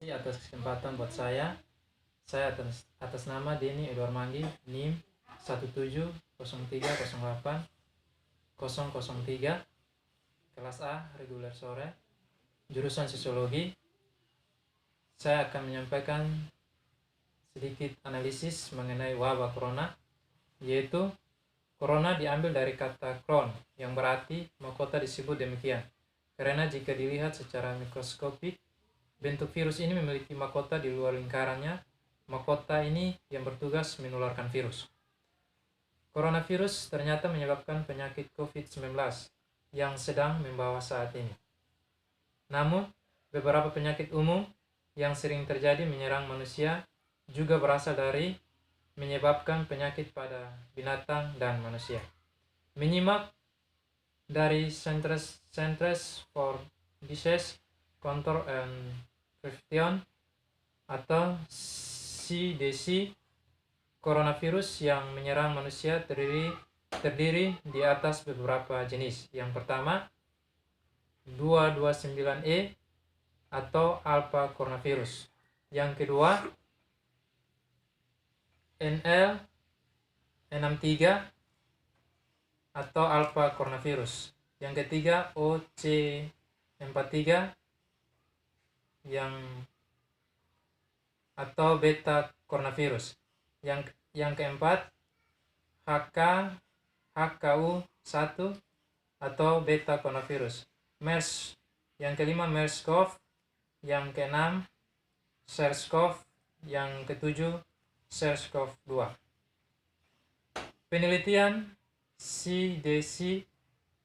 kasih atas kesempatan buat saya. Saya atas nama Denny Edward Manggi, NIM 1703080003, kelas A, reguler sore, jurusan Sosiologi. Saya akan menyampaikan sedikit analisis mengenai wabah corona, yaitu corona diambil dari kata kron yang berarti mahkota disebut demikian karena jika dilihat secara mikroskopik, bentuk virus ini memiliki mahkota di luar lingkarannya. Mahkota ini yang bertugas menularkan virus. Coronavirus ternyata menyebabkan penyakit COVID-19 yang sedang membawa saat ini. Namun, beberapa penyakit umum yang sering terjadi menyerang manusia juga berasal dari menyebabkan penyakit pada binatang dan manusia. Menyimak dari Centers for Disease Control and Prevention atau CDC, coronavirus yang menyerang manusia terdiri di atas beberapa jenis. Yang pertama, 229E atau alpha coronavirus. Yang kedua, NL63 atau alpha coronavirus. Yang ketiga, OC43 atau beta coronavirus. Yang keempat, HKU1 atau beta coronavirus. MERS. Yang kelima, MERS-CoV. Yang keenam, SARS-CoV. Yang ketujuh, SARS-CoV-2. Penelitian CDC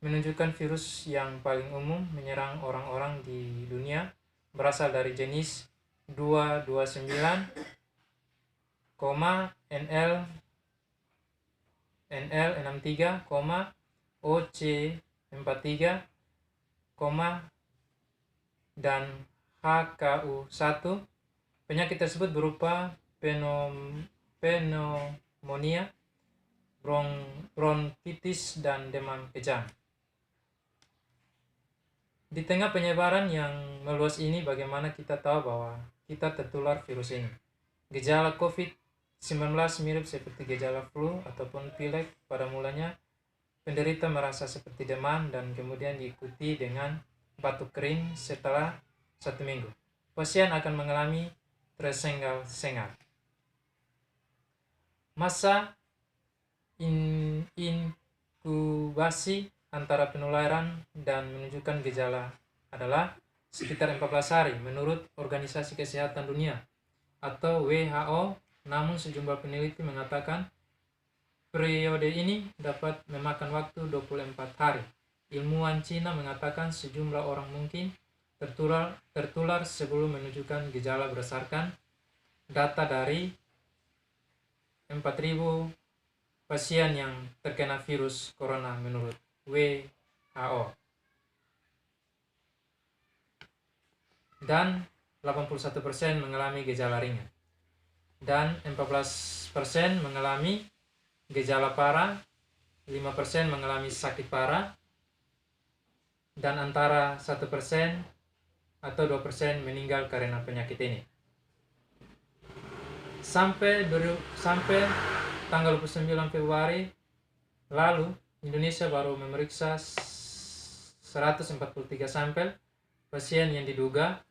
menunjukkan virus yang paling umum menyerang orang-orang di dunia berasal dari jenis 229, NL63, OC43, dan HKU1. Penyakit tersebut berupa pneumonia, bronkitis, dan demam kejang. Di tengah penyebaran yang meluas ini, bagaimana kita tahu bahwa kita tertular virus ini? Gejala COVID-19 mirip seperti gejala flu ataupun pilek. Pada mulanya, penderita merasa seperti demam dan kemudian diikuti dengan batuk kering. Setelah 1 minggu, pasien akan mengalami tersengal-sengal. Masa inkubasi antara penularan dan menunjukkan gejala adalah sekitar 14 hari menurut Organisasi Kesehatan Dunia atau WHO. Namun sejumlah peneliti mengatakan periode ini dapat memakan waktu 24 hari. Ilmuwan Cina mengatakan sejumlah orang mungkin tertular sebelum menunjukkan gejala berdasarkan data dari 4.000 pasien yang terkena virus corona menurut WHO. Dan 81% mengalami gejala ringan. Dan 14% mengalami gejala parah, 5% mengalami sakit parah, dan antara 1% atau 2% meninggal karena penyakit ini. Sampai tanggal 29 Februari lalu, Indonesia baru memeriksa 143 sampel pasien yang diduga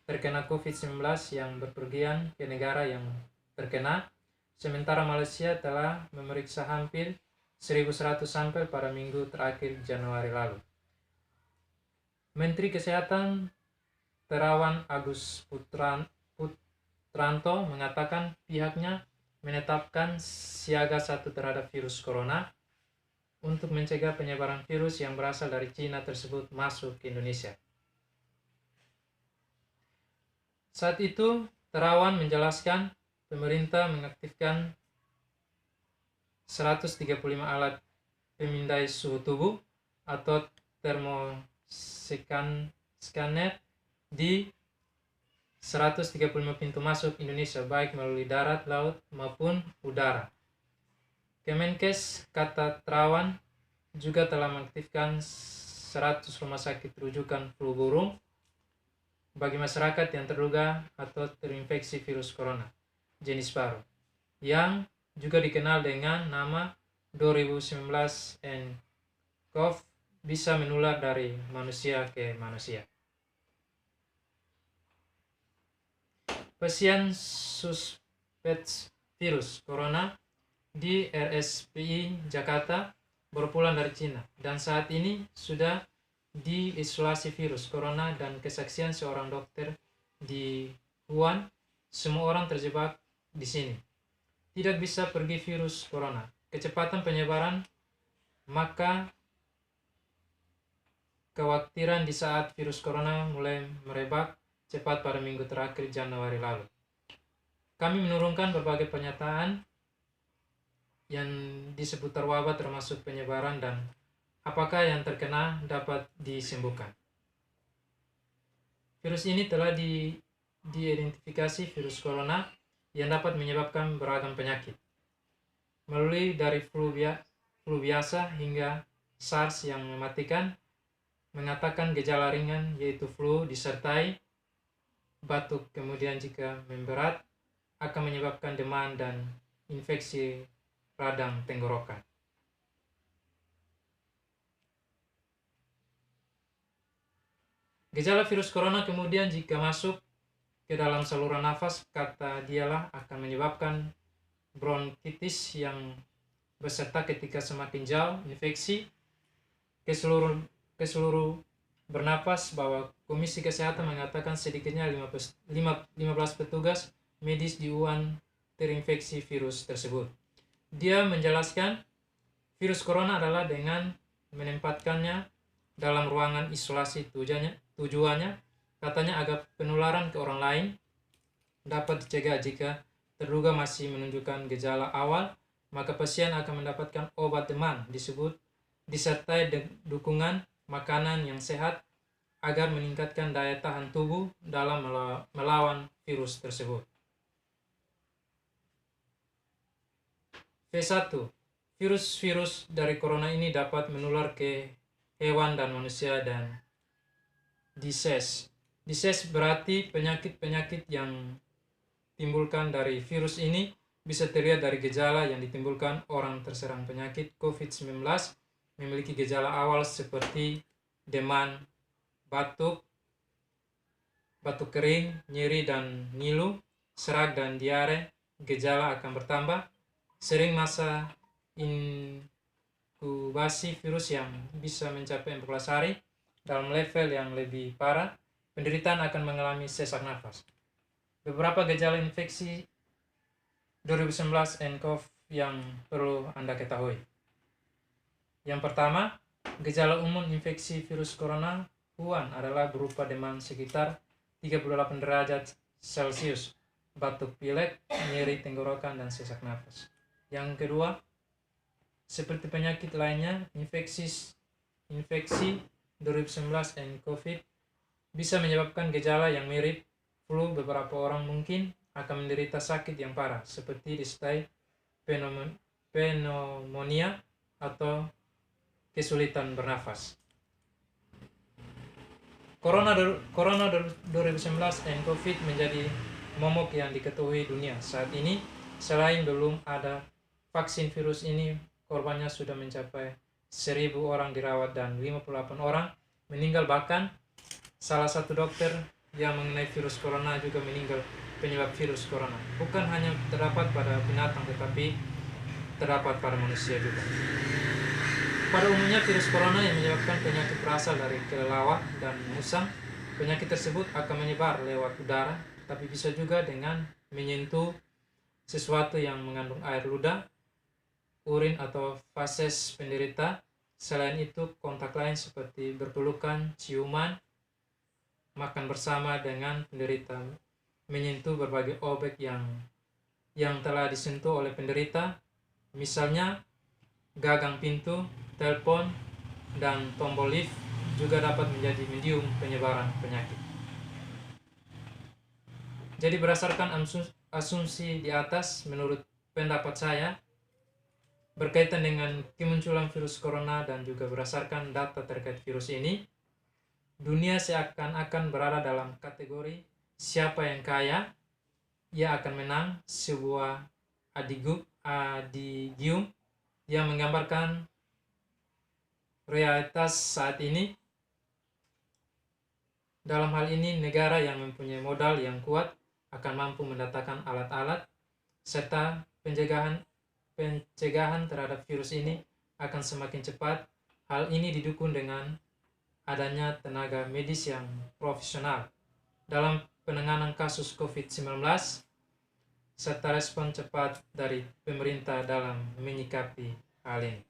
terkena COVID-19 yang berpergian ke negara yang terkena, sementara Malaysia telah memeriksa hampir 1.100 sampel pada minggu terakhir Januari lalu. Menteri Kesehatan Terawan Agus Putranto mengatakan pihaknya menetapkan siaga 1 terhadap virus corona untuk mencegah penyebaran virus yang berasal dari Cina tersebut masuk ke Indonesia. Saat itu, Terawan menjelaskan pemerintah mengaktifkan 135 alat pemindai suhu tubuh atau thermoscanner di 135 pintu masuk Indonesia, baik melalui darat, laut, maupun udara. Kemenkes, kata Terawan, juga telah mengaktifkan 100 rumah sakit rujukan flu burung bagi masyarakat yang terduga atau terinfeksi virus corona jenis baru, yang juga dikenal dengan nama 2019 nCoV, bisa menular dari manusia ke manusia. Pasien suspek virus corona di RSPI Jakarta berpulang dari Cina dan saat ini sudah diisolasi virus corona, dan kesaksian seorang dokter di Wuhan, semua orang terjebak di sini. Tidak bisa pergi virus corona. Kecepatan penyebaran, maka kekhawatiran di saat virus corona mulai merebak cepat pada minggu terakhir Januari lalu. Kami menurunkan berbagai pernyataan yang di seputar wabah, termasuk penyebaran dan apakah yang terkena dapat disembuhkan. Virus ini telah diidentifikasi virus corona yang dapat menyebabkan beragam penyakit, melalui dari flu biasa hingga SARS yang mematikan. Mengatakan gejala ringan yaitu flu disertai batuk, kemudian jika memberat akan menyebabkan demam dan infeksi radang tenggorokan. Gejala virus corona kemudian jika masuk ke dalam saluran nafas, kata dialah akan menyebabkan bronkitis yang beserta ketika semakin jauh infeksi ke seluruh bernapas, bahwa Komisi Kesehatan mengatakan sedikitnya 15 petugas medis di Wuhan terinfeksi virus tersebut. Dia menjelaskan virus corona adalah dengan menempatkannya dalam ruangan isolasi. Tujuannya katanya agar penularan ke orang lain dapat dicegah. Jika terduga masih menunjukkan gejala awal, maka pasien akan mendapatkan obat demam disertai dukungan makanan yang sehat agar meningkatkan daya tahan tubuh dalam melawan virus tersebut. V1. Virus-virus dari corona ini dapat menular ke hewan dan manusia dan disease. Disease berarti penyakit-penyakit yang timbulkan dari virus ini bisa terlihat dari gejala yang ditimbulkan orang terserang penyakit COVID-19, memiliki gejala awal seperti demam, batuk kering, nyeri dan ngilu, serak dan diare. Gejala akan bertambah sering. Masa inkubasi virus yang bisa mencapai 14 hari. Dalam level yang lebih parah, penderitaan akan mengalami sesak nafas. Beberapa gejala infeksi 2019 nCoV yang perlu Anda ketahui. Yang pertama, gejala umum infeksi virus corona Wuhan adalah berupa demam sekitar 38 derajat Celcius, batuk pilek, nyeri tenggorokan, dan sesak nafas. Yang kedua, seperti penyakit lainnya, infeksi 2019 nCoV bisa menyebabkan gejala yang mirip flu. Beberapa orang mungkin akan menderita sakit yang parah seperti disertai pneumonia atau kesulitan bernafas. Corona 2019 nCoV menjadi momok yang diketahui dunia saat ini. Selain belum ada vaksin virus ini, korbannya sudah mencapai 1.000 orang dirawat dan 58 orang meninggal. Bahkan salah satu dokter yang mengenai virus corona juga meninggal penyebab virus corona. Bukan hanya terdapat pada binatang, tetapi terdapat pada manusia juga. Pada umumnya virus corona yang menyebabkan penyakit berasal dari kelelawar dan musang. Penyakit tersebut akan menyebar lewat udara, tapi bisa juga dengan menyentuh sesuatu yang mengandung air ludah, urin atau feses penderita. Selain itu, kontak lain seperti berpelukan, ciuman, makan bersama dengan penderita, menyentuh berbagai objek yang telah disentuh oleh penderita, misalnya gagang pintu, telepon, dan tombol lift, juga dapat menjadi medium penyebaran penyakit. Jadi berdasarkan asumsi di atas, menurut pendapat saya, berkaitan dengan kemunculan virus corona dan juga berdasarkan data terkait virus ini, dunia seakan-akan berada dalam kategori siapa yang kaya, ia akan menang, sebuah adigium yang menggambarkan realitas saat ini. Dalam hal ini, negara yang mempunyai modal yang kuat akan mampu mendatangkan alat-alat serta pencegahan terhadap virus ini akan semakin cepat. Hal ini didukung dengan adanya tenaga medis yang profesional dalam penanganan kasus COVID-19 serta respon cepat dari pemerintah dalam menyikapi hal ini.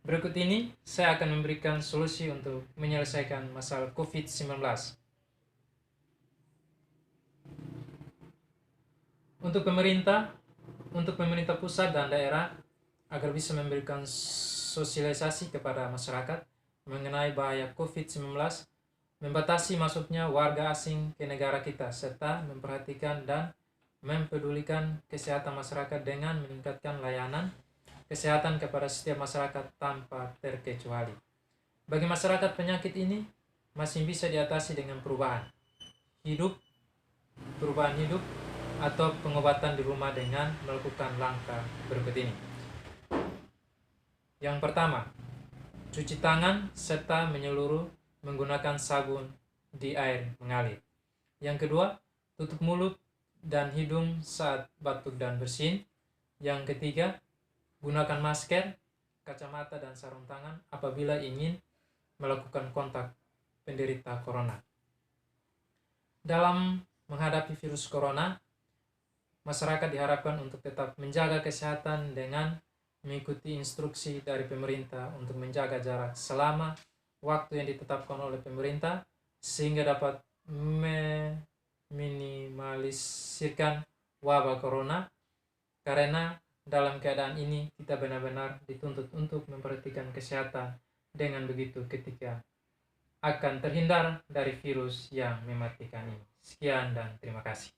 Berikut ini saya akan memberikan solusi untuk menyelesaikan masalah COVID-19. Untuk pemerintah pusat dan daerah agar bisa memberikan sosialisasi kepada masyarakat mengenai bahaya COVID-19, membatasi masuknya warga asing ke negara kita, serta memperhatikan dan mempedulikan kesehatan masyarakat dengan meningkatkan layanan kesehatan kepada setiap masyarakat tanpa terkecuali. Bagi masyarakat, penyakit ini masih bisa diatasi dengan perubahan hidup atau pengobatan di rumah dengan melakukan langkah berikut ini. Yang pertama, cuci tangan serta menyeluruh menggunakan sabun di air mengalir. Yang kedua, tutup mulut dan hidung saat batuk dan bersin. Yang ketiga, gunakan masker, kacamata, dan sarung tangan apabila ingin melakukan kontak penderita corona. Dalam menghadapi virus corona, masyarakat diharapkan untuk tetap menjaga kesehatan dengan mengikuti instruksi dari pemerintah untuk menjaga jarak selama waktu yang ditetapkan oleh pemerintah, sehingga dapat meminimalisirkan wabah corona. Karena dalam keadaan ini kita benar-benar dituntut untuk memperhatikan kesehatan, dengan begitu ketika akan terhindar dari virus yang mematikan ini. Sekian dan terima kasih.